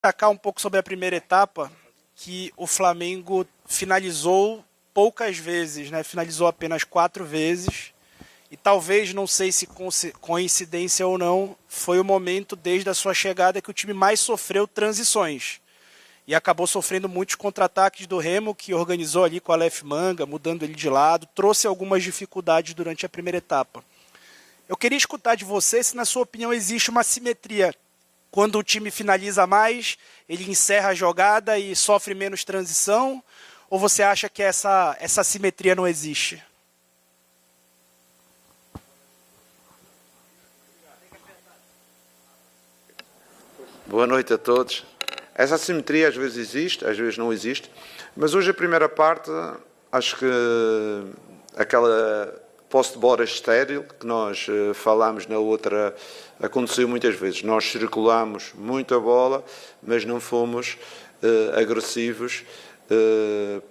destacar um pouco sobre a primeira etapa, que o Flamengo finalizou poucas vezes, né? Finalizou apenas 4 vezes. E talvez, não sei se coincidência ou não, foi o momento desde a sua chegada que o time mais sofreu transições. E acabou sofrendo muitos contra-ataques do Remo, que organizou ali com o Aleph Manga, mudando ele de lado, trouxe algumas dificuldades durante a primeira etapa. Eu queria escutar de você se, na sua opinião, existe uma simetria. Quando o time finaliza mais, ele encerra a jogada e sofre menos transição? Ou você acha que essa simetria não existe? Boa noite a todos. Essa assimetria às vezes existe, às vezes não existe, mas hoje a primeira parte, acho que aquela posse de bola estéril que nós falámos na outra, aconteceu muitas vezes. Nós circulamos muito a bola, mas não fomos agressivos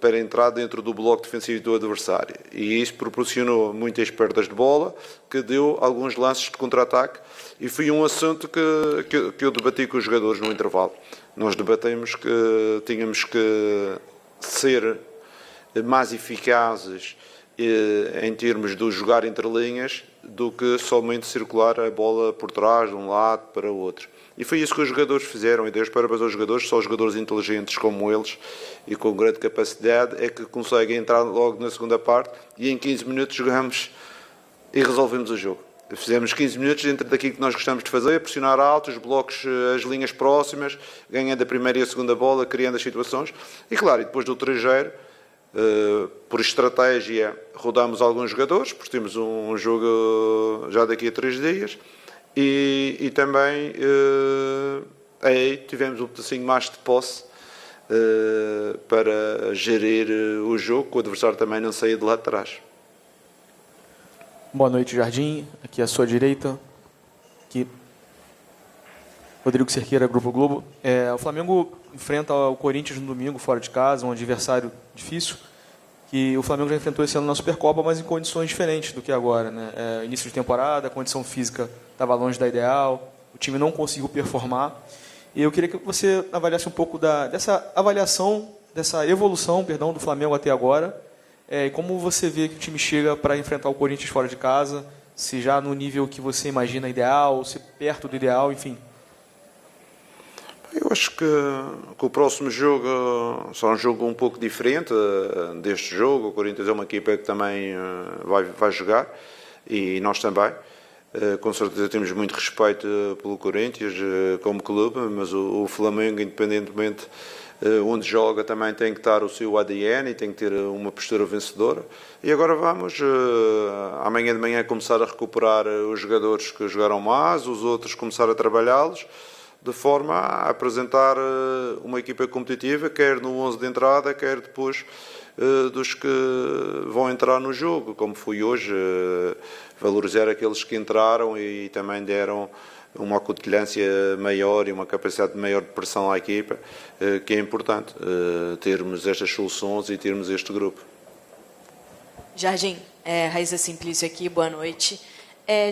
para entrar dentro do bloco defensivo do adversário. E isso proporcionou muitas perdas de bola, que deu alguns lances de contra-ataque, e foi um assunto que eu debati com os jogadores no intervalo. Nós debatemos que tínhamos que ser mais eficazes em termos de jogar entre linhas do que somente circular a bola por trás, de um lado para o outro. E foi isso que os jogadores fizeram, e Deus parabéns aos jogadores, só os jogadores inteligentes como eles e com grande capacidade é que conseguem entrar logo na segunda parte, e em 15 minutos jogamos e resolvemos o jogo. Fizemos 15 minutos dentro daquilo que nós gostamos de fazer, pressionar alto, os blocos, as linhas próximas, ganhando a primeira e a segunda bola, criando as situações. E claro, e depois do 3-0, por estratégia, rodamos alguns jogadores, porque temos um jogo já daqui a 3 dias. E também aí tivemos um pedacinho mais de posse para gerir o jogo, que o adversário também não saía de lá de trás. Boa noite, Jardim. Aqui à sua direita. Aqui, Rodrigo Cerqueira, Grupo Globo. O Flamengo enfrenta o Corinthians no domingo, fora de casa, um adversário difícil, que o Flamengo já enfrentou esse ano na Supercopa, mas em condições diferentes do que agora, né? Início de temporada, a condição física estava longe da ideal, o time não conseguiu performar. E eu queria que você avaliasse um pouco dessa avaliação, dessa evolução, do Flamengo até agora, e como você vê que o time chega para enfrentar o Corinthians fora de casa, se já no nível que você imagina ideal, se perto do ideal, enfim. Eu acho que o próximo jogo será um jogo um pouco diferente deste jogo. O Corinthians é uma equipa que também vai jogar, e nós também. Com certeza temos muito respeito pelo Corinthians como clube, mas o Flamengo, independentemente onde joga, também tem que estar o seu ADN e tem que ter uma postura vencedora. E agora vamos, amanhã de manhã, começar a recuperar os jogadores que jogaram mais, os outros começar a trabalhá-los, de forma a apresentar uma equipa competitiva, quer no 11 de entrada, quer depois dos que vão entrar no jogo, como foi hoje, valorizar aqueles que entraram e também deram uma acutilância maior e uma capacidade maior de pressão à equipa, que é importante termos estas soluções e termos este grupo. Jardim, Raíssa Simplício aqui, boa noite.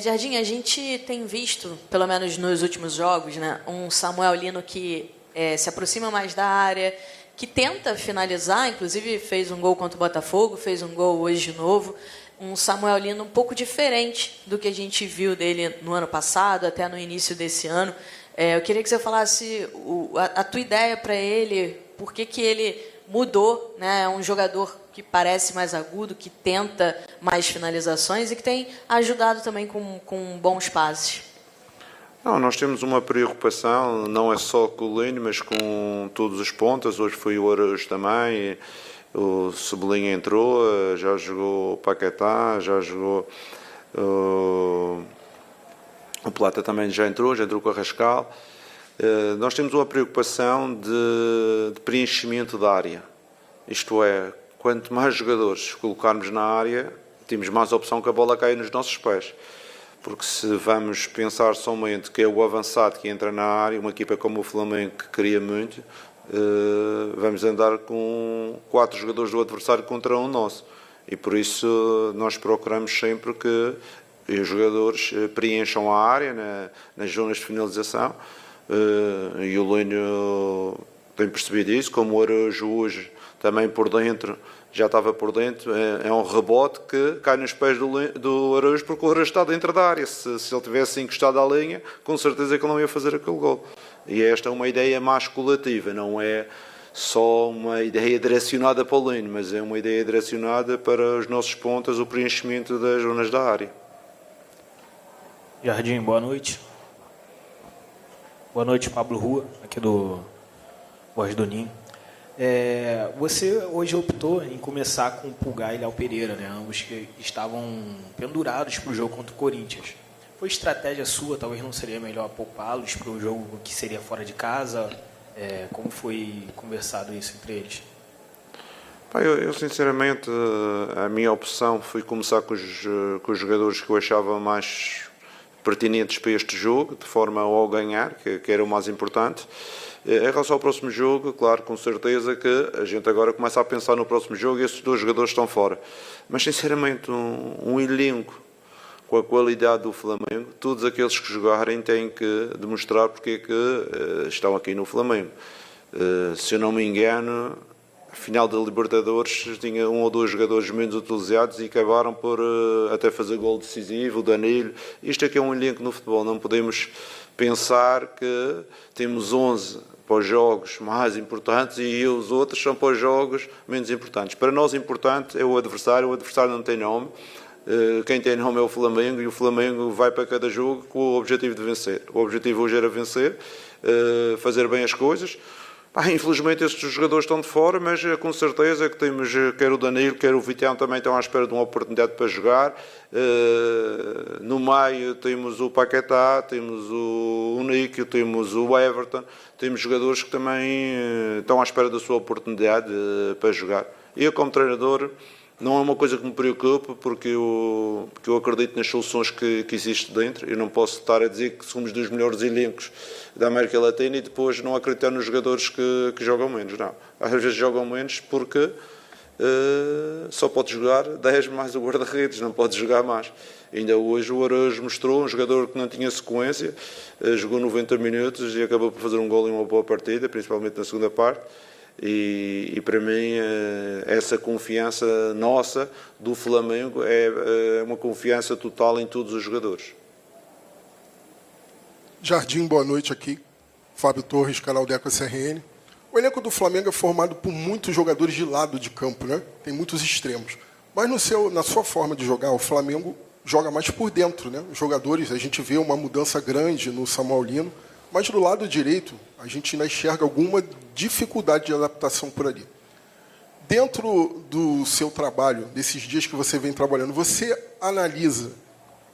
Jardim, a gente tem visto, pelo menos nos últimos jogos, né, um Samuel Lino que se aproxima mais da área, que tenta finalizar, inclusive fez um gol contra o Botafogo, fez um gol hoje de novo. Um Samuel Lino um pouco diferente do que a gente viu dele no ano passado, até no início desse ano. Eu queria que você falasse a tua ideia para ele, por que ele mudou, né? É um jogador que parece mais agudo, que tenta mais finalizações e que tem ajudado também com bons passes. Não, nós temos uma preocupação, não é só com o Lino, mas com todos os pontas. Hoje foi o Araújo também, o Cebolinha entrou, já jogou o Paquetá, já jogou o Plata também já entrou com o Arrascal. Nós temos uma preocupação de preenchimento da área. Isto é, quanto mais jogadores colocarmos na área, temos mais opção que a bola caia nos nossos pés. Porque se vamos pensar somente que é o avançado que entra na área, uma equipa como o Flamengo que cria muito, vamos andar com 4 jogadores do adversário contra um nosso. E por isso nós procuramos sempre que os jogadores preencham a área nas zonas de finalização, e o Linho tem percebido isso, como o Araújo hoje também por dentro, já estava por dentro, é um rebote que cai nos pés do Araújo, porque o Araújo está dentro da área. Se ele tivesse encostado à linha, com certeza que ele não ia fazer aquele gol. E esta é uma ideia mais coletiva, não é só uma ideia direcionada para o Linho, mas é uma ideia direcionada para os nossos pontas, o preenchimento das zonas da área. Jardim, boa noite. Boa noite, Pablo Rua, aqui do Voz do Ninho. Você hoje optou em começar com o Pulgar e Léo Pereira, né? Ambos que estavam pendurados para o jogo contra o Corinthians. Foi estratégia sua? Talvez não seria melhor poupá-los para um jogo que seria fora de casa? Como foi conversado isso entre eles? Eu sinceramente, a minha opção foi começar com os jogadores que eu achava mais pertinentes para este jogo, de forma ao ganhar, que era o mais importante. Em relação ao próximo jogo, claro, com certeza que a gente agora começa a pensar no próximo jogo e esses dois jogadores estão fora. Mas, sinceramente, um elenco com a qualidade do Flamengo, todos aqueles que jogarem têm que demonstrar porque é que estão aqui no Flamengo. Se eu não me engano, a final da Libertadores tinha um ou dois jogadores menos utilizados e acabaram por até fazer gol decisivo, o Danilo. Isto aqui é um elenco no futebol, não podemos pensar que temos 11 para os jogos mais importantes e os outros são para os jogos menos importantes. Para nós importante é o adversário não tem nome. Quem tem nome é o Flamengo e o Flamengo vai para cada jogo com o objetivo de vencer. O objetivo hoje era vencer, fazer bem as coisas. Infelizmente estes jogadores estão de fora, mas com certeza que temos, quer o Danilo, quer o Vitão também estão à espera de uma oportunidade para jogar. No meio temos o Paquetá, temos o Nico, temos o Everton, temos jogadores que também estão à espera da sua oportunidade para jogar. Eu, como treinador, não é uma coisa que me preocupe, porque eu acredito nas soluções que existem dentro. Eu não posso estar a dizer que somos dos melhores elencos da América Latina e depois não acreditar nos jogadores que jogam menos. Não. Às vezes jogam menos porque só pode jogar 10 mais o guarda-redes, não pode jogar mais. Ainda hoje o Araújo mostrou um jogador que não tinha sequência, jogou 90 minutos e acabou por fazer um gol em uma boa partida, principalmente na segunda parte. E para mim essa confiança nossa do Flamengo é uma confiança total em todos os jogadores. Jardim, boa noite aqui. Fábio Torres, canal Deco SRN. O elenco do Flamengo é formado por muitos jogadores de lado de campo, né? Tem muitos extremos. Mas na sua forma de jogar, o Flamengo joga mais por dentro, né? Os jogadores, a gente vê uma mudança grande no Samuel Lino, mas do lado direito, a gente ainda enxerga alguma dificuldade de adaptação por ali. Dentro do seu trabalho, desses dias que você vem trabalhando, você analisa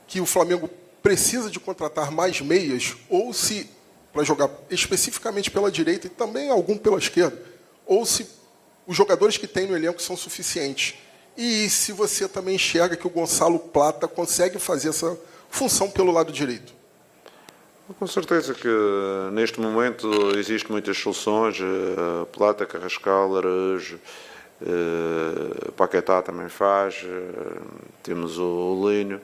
que o Flamengo precisa de contratar mais meias, ou se, para jogar especificamente pela direita e também algum pela esquerda, ou se os jogadores que tem no elenco são suficientes. E se você também enxerga que o Gonçalo Plata consegue fazer essa função pelo lado direito. Com certeza que neste momento existem muitas soluções, Plata, Carrascal, Araújo, Paquetá também faz, temos o Linho,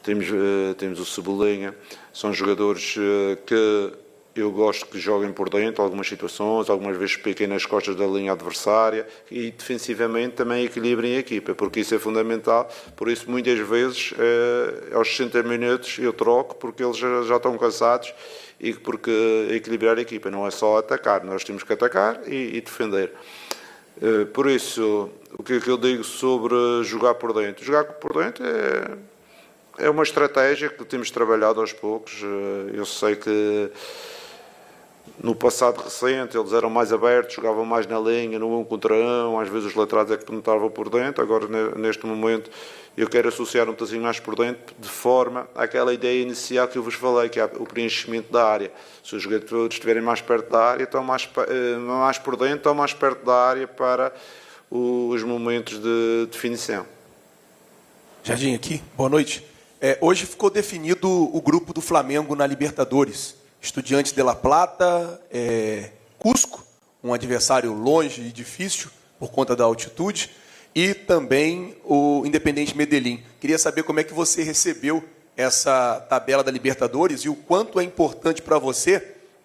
temos o Cebolinha, são jogadores que eu gosto que joguem por dentro, algumas situações, algumas vezes piquem nas costas da linha adversária e defensivamente também equilibrem a equipa, porque isso é fundamental. Por isso, muitas vezes, aos 60 minutos eu troco, porque eles já estão cansados e porque equilibrar a equipa não é só atacar, nós temos que atacar e defender. Por isso, o que é que eu digo sobre jogar por dentro? Jogar por dentro é uma estratégia que temos trabalhado aos poucos. Eu sei que no passado recente eles eram mais abertos, jogavam mais na linha, no 1 contra 1, às vezes os laterais é que penetravam por dentro. Agora, neste momento, eu quero associar um bocadinho mais por dentro, de forma àquela ideia inicial que eu vos falei, que é o preenchimento da área. Se os jogadores estiverem mais perto da área, estão mais por dentro, estão mais perto da área para os momentos de definição. Jardim aqui, boa noite. Hoje ficou definido o grupo do Flamengo na Libertadores. Estudiantes de La Plata, Cusco, um adversário longe e difícil por conta da altitude, e também o Independiente Medellín. Queria saber como é que você recebeu essa tabela da Libertadores e o quanto é importante para você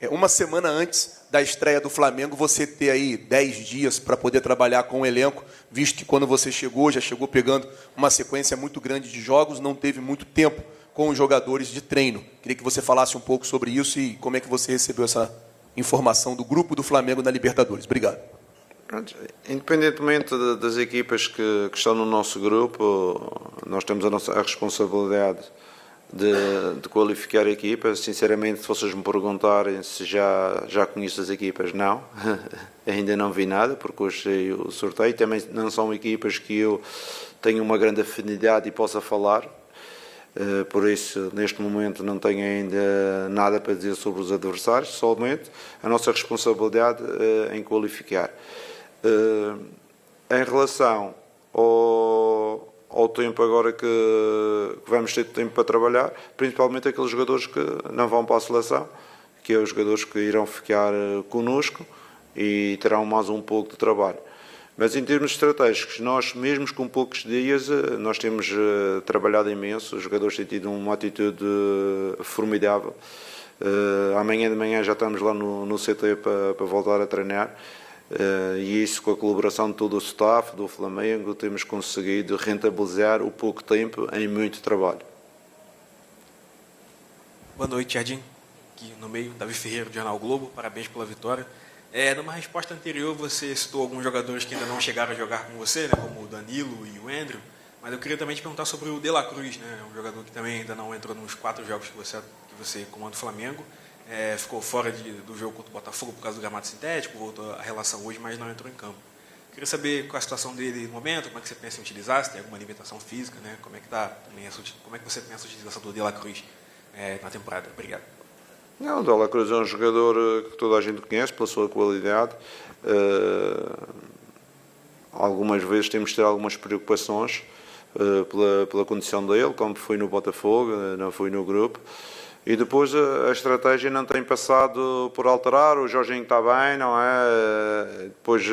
uma semana antes da estreia do Flamengo, você ter aí 10 dias para poder trabalhar com o elenco, visto que quando você chegou, já chegou pegando uma sequência muito grande de jogos, não teve muito tempo com os jogadores de treino. Queria que você falasse um pouco sobre isso e como é que você recebeu essa informação do grupo do Flamengo na Libertadores. Obrigado. Independentemente das equipas que estão no nosso grupo, nós temos a responsabilidade de qualificar a equipa. Sinceramente, se vocês me perguntarem se já conheço as equipas, não. Ainda não vi nada, porque hoje sei o sorteio. Também não são equipas que eu tenho uma grande afinidade e possa falar. Por isso, neste momento, não tenho ainda nada para dizer sobre os adversários, somente a nossa responsabilidade em qualificar. Em relação ao tempo agora que vamos ter tempo para trabalhar, principalmente aqueles jogadores que não vão para a seleção, que são os jogadores que irão ficar connosco e terão mais um pouco de trabalho. Mas em termos estratégicos, nós, mesmo com poucos dias, nós temos trabalhado imenso, os jogadores têm tido uma atitude formidável. Amanhã de manhã já estamos lá no CT para voltar a treinar. E isso, com a colaboração de todo o staff do Flamengo, temos conseguido rentabilizar o pouco tempo em muito trabalho. Boa noite, Jardim. Aqui no meio, Davi Ferreira, do Jornal Globo. Parabéns pela vitória. Numa resposta anterior, você citou alguns jogadores que ainda não chegaram a jogar com você, né, como o Danilo e o Andrew. Mas eu queria também te perguntar sobre o De La Cruz, né, um jogador que também ainda não entrou nos 4 jogos que você comanda o Flamengo. Ficou fora do jogo contra o Botafogo por causa do gramado sintético, voltou a relação hoje, mas não entrou em campo. Queria saber qual a situação dele no momento, como é que você pensa em utilizar, se tem alguma limitação física, né? Como é que você pensa a utilização do De La Cruz na temporada? Obrigado. Não, o De La Cruz é um jogador que toda a gente conhece pela sua qualidade. Algumas vezes temos de ter algumas preocupações pela condição dele, como foi no Botafogo, não foi no grupo. E depois a estratégia não tem passado por alterar, o Jorginho está bem, não é? Depois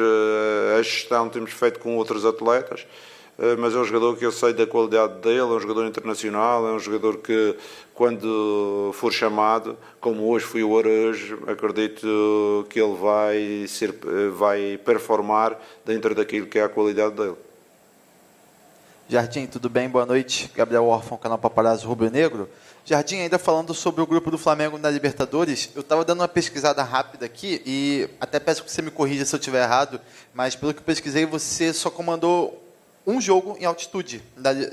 a gestão temos feito com outros atletas, mas é um jogador que eu sei da qualidade dele, é um jogador internacional, é um jogador que quando for chamado, como hoje foi o Araújo, acredito que ele vai performar dentro daquilo que é a qualidade dele. Jardim, tudo bem? Boa noite. Gabriel Orfão, canal Paparazzo Rubro Negro. Jardim, ainda falando sobre o grupo do Flamengo na Libertadores, eu estava dando uma pesquisada rápida aqui e até peço que você me corrija se eu estiver errado, mas pelo que eu pesquisei, você só comandou um jogo em altitude,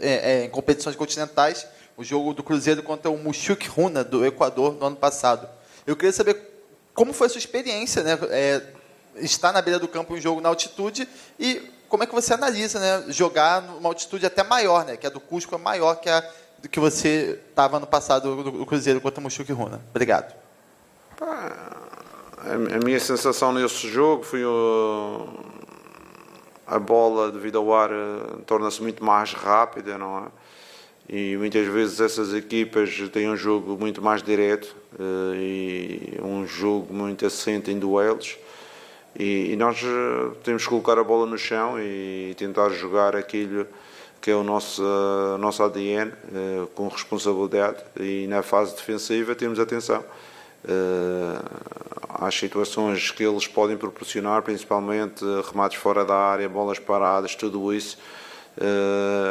em competições continentais, o jogo do Cruzeiro contra o Mushuc Runa, do Equador, no ano passado. Eu queria saber como foi a sua experiência, né, estar na beira do campo em um jogo na altitude e como é que você analisa, né, jogar numa altitude até maior, né, que a do Cusco é maior que a do que você estava no passado do Cruzeiro contra o Mushuc Runa. Obrigado. A minha sensação nesse jogo foi a bola devido ao ar torna-se muito mais rápida, não é? E muitas vezes essas equipas têm um jogo muito mais direto e um jogo muito assente em duelos. E nós temos que colocar a bola no chão e tentar jogar aquilo que é o nosso ADN, com responsabilidade, e na fase defensiva temos atenção às situações que eles podem proporcionar, principalmente remates fora da área, bolas paradas, tudo isso.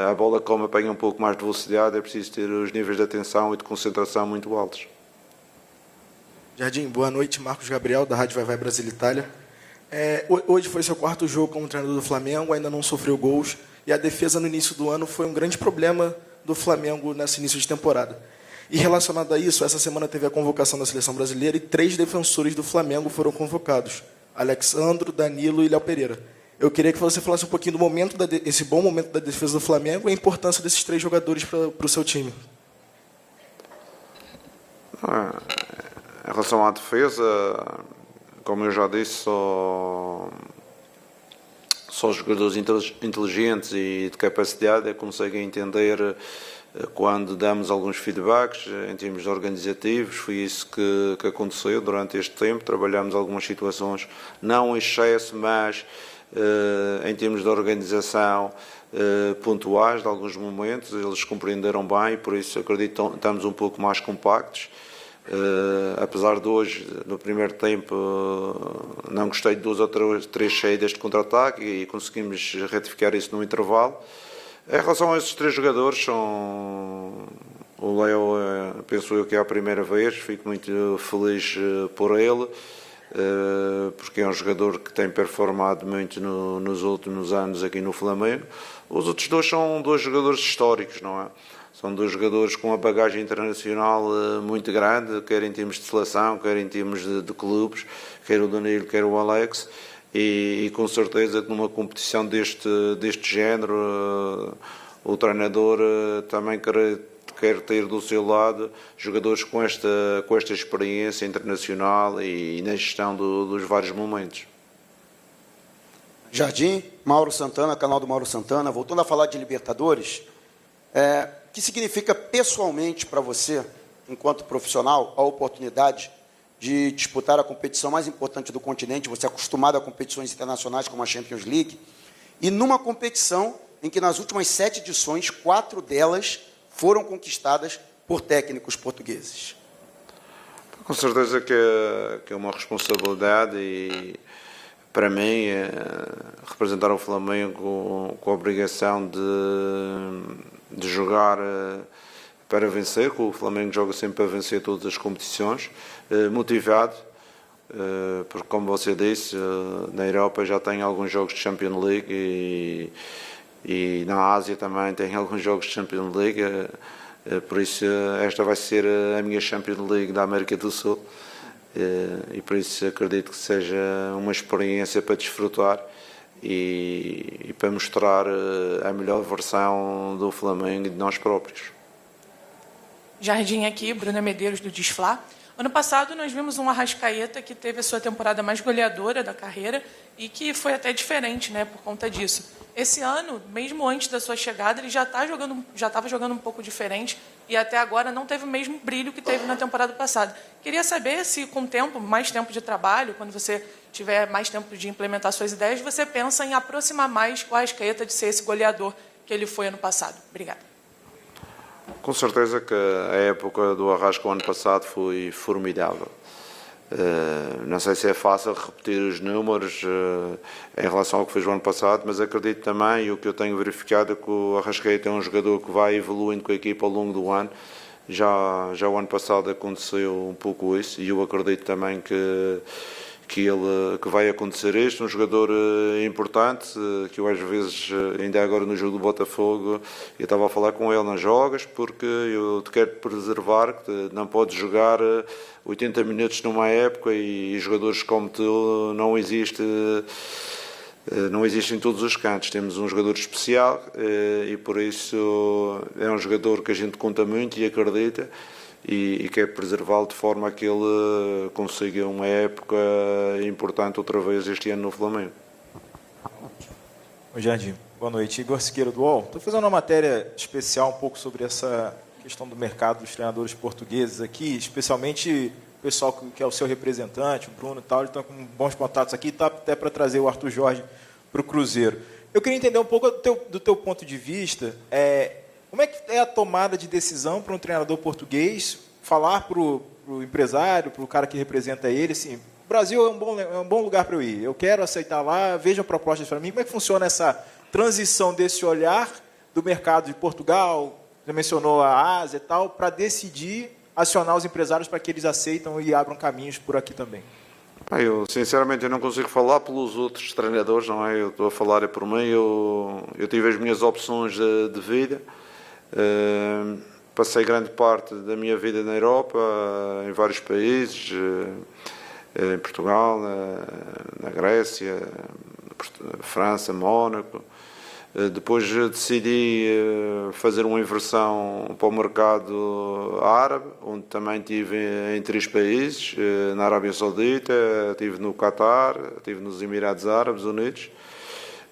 A bola, como apanha um pouco mais de velocidade, é preciso ter os níveis de atenção e de concentração muito altos. Jardim, boa noite. Marcos Gabriel, da Rádio Vai Vai Brasil Itália. Hoje foi seu 4º jogo como treinador do Flamengo, ainda não sofreu gols, e a defesa no início do ano foi um grande problema do Flamengo nesse início de temporada. E relacionado a isso, essa semana teve a convocação da Seleção Brasileira e 3 defensores do Flamengo foram convocados: Alexandro, Danilo e Léo Pereira. Eu queria que você falasse um pouquinho do momento esse bom momento da defesa do Flamengo e a importância desses 3 jogadores para o seu time. Em relação à defesa, como eu já disse, só os jogadores inteligentes e de capacidade conseguem entender quando damos alguns feedbacks em termos organizativos. Foi isso que aconteceu durante este tempo. Trabalhamos algumas situações, não em excesso, mas em termos de organização pontuais de alguns momentos. Eles compreenderam bem e por isso acredito que estamos um pouco mais compactos. Apesar de hoje, no primeiro tempo, não gostei de 2 ou 3 saídas de contra-ataque e conseguimos retificar isso no intervalo. Em relação a esses 3 jogadores, o Leo, penso eu que é a primeira vez, fico muito feliz por ele, porque é um jogador que tem performado muito nos últimos anos aqui no Flamengo. Os outros 2 são 2 jogadores históricos, não é? São 2 jogadores com uma bagagem internacional muito grande, quer em termos de seleção, quer em termos de clubes, quer o Danilo, quer o Alex, e com certeza que numa competição deste género, o treinador também quer ter do seu lado jogadores com esta experiência internacional e na gestão dos vários momentos. Jardim, Mauro Santana, canal do Mauro Santana. Voltando a falar de Libertadores, o que significa pessoalmente para você, enquanto profissional, a oportunidade de disputar a competição mais importante do continente, você é acostumado a competições internacionais como a Champions League, e numa competição em que nas últimas 7 edições, 4 delas foram conquistadas por técnicos portugueses? Com certeza que é uma responsabilidade e, para mim, representar o Flamengo com a obrigação de jogar para vencer, que o Flamengo joga sempre para vencer todas as competições, motivado, porque, como você disse, na Europa já tem alguns jogos de Champions League e na Ásia também tem alguns jogos de Champions League, por isso esta vai ser a minha Champions League da América do Sul, e por isso acredito que seja uma experiência para desfrutar e para mostrar a melhor versão do Flamengo e de nós próprios. Jardim aqui, Bruna Medeiros do Desflá. Ano passado nós vimos um Arrascaeta que teve a sua temporada mais goleadora da carreira e que foi até diferente, né, por conta disso. Esse ano, mesmo antes da sua chegada, ele já estava jogando um pouco diferente e até agora não teve o mesmo brilho que teve na temporada passada. Queria saber se, com mais tempo de trabalho, quando você tiver mais tempo de implementar suas ideias, você pensa em aproximar mais o Arrascaeta de ser esse goleador que ele foi ano passado. Obrigada. Com certeza que a época do Arrasca o ano passado foi formidável. Não sei se é fácil repetir os números em relação ao que fez o ano passado, mas acredito também, e o que eu tenho verificado é que o Arrascaeta é um jogador que vai evoluindo com a equipa ao longo do ano. Já o ano passado aconteceu um pouco isso, e eu acredito também que vai acontecer isto, um jogador importante, que eu às vezes, ainda agora no jogo do Botafogo, eu estava a falar com ele, não jogas porque eu te quero preservar, que não podes jogar 80 minutos numa época e jogadores como tu não existem em todos os cantos. Temos um jogador especial e por isso é um jogador que a gente conta muito e acredita, e quer preservá-lo de forma a que ele consiga uma época importante outra vez este ano no Flamengo. Oi, Jardim. Boa noite. Igor Siqueira do UOL. Estou fazendo uma matéria especial um pouco sobre essa questão do mercado dos treinadores portugueses aqui, especialmente o pessoal que é o seu representante, o Bruno e tal, eles estão com bons contatos aqui, está até para trazer o Arthur Jorge para o Cruzeiro. Eu queria entender um pouco do teu ponto de vista, como é que é a tomada de decisão para um treinador português falar para o empresário, para o cara que representa ele, assim, o Brasil é um bom lugar para eu ir, eu quero aceitar lá, vejam propostas para mim. Como é que funciona essa transição desse olhar do mercado de Portugal, já mencionou a Ásia e tal, para decidir acionar os empresários para que eles aceitam e abram caminhos por aqui também? Eu, sinceramente, não consigo falar pelos outros treinadores, não é? Eu estou a falar por mim, eu tive as minhas opções de vida. Passei grande parte da minha vida na Europa, em vários países, em Portugal, na Grécia, França, Mónaco. Depois decidi fazer uma inversão para o mercado árabe, onde também estive em 3 países, na Arábia Saudita, estive no Qatar, estive nos Emirados Árabes Unidos,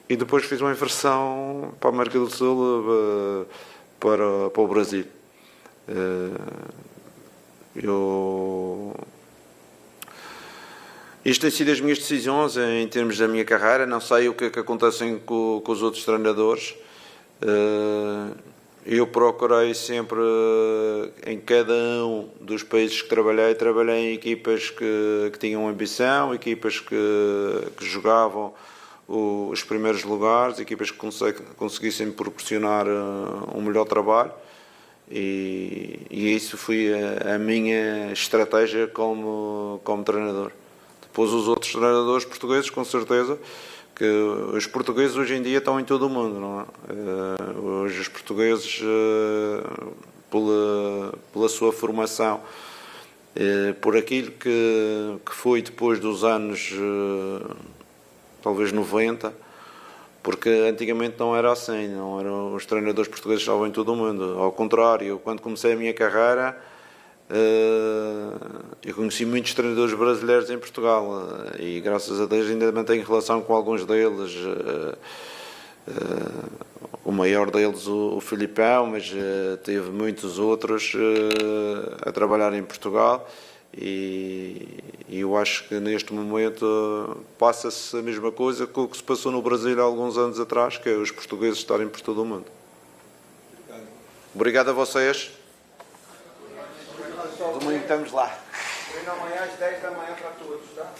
e depois fiz uma inversão para a América do Sul, para o Brasil. Isto tem sido as minhas decisões em termos da minha carreira. Não sei o que é que acontece com os outros treinadores, Eu procurei sempre, em cada um dos países que trabalhei em equipas que tinham ambição, equipas que jogavam os primeiros lugares, equipas que conseguissem proporcionar um melhor trabalho, e isso foi a minha estratégia como treinador. Depois os outros treinadores portugueses, com certeza, que os portugueses hoje em dia estão em todo o mundo, não é? Hoje os portugueses, pela sua formação, por aquilo que foi depois dos anos talvez 90, porque antigamente não era assim, não eram, os treinadores portugueses estavam em todo o mundo. Ao contrário, eu, quando comecei a minha carreira, eu conheci muitos treinadores brasileiros em Portugal, e graças a Deus ainda mantenho relação com alguns deles. O maior deles, o Filipão, mas teve muitos outros a trabalhar em Portugal, e eu acho que neste momento passa-se a mesma coisa que o que se passou no Brasil há alguns anos atrás, que é os portugueses estarem por todo o mundo. Obrigado a vocês. Domingo estamos lá. Treino amanhã às 10 da manhã para todos, tá?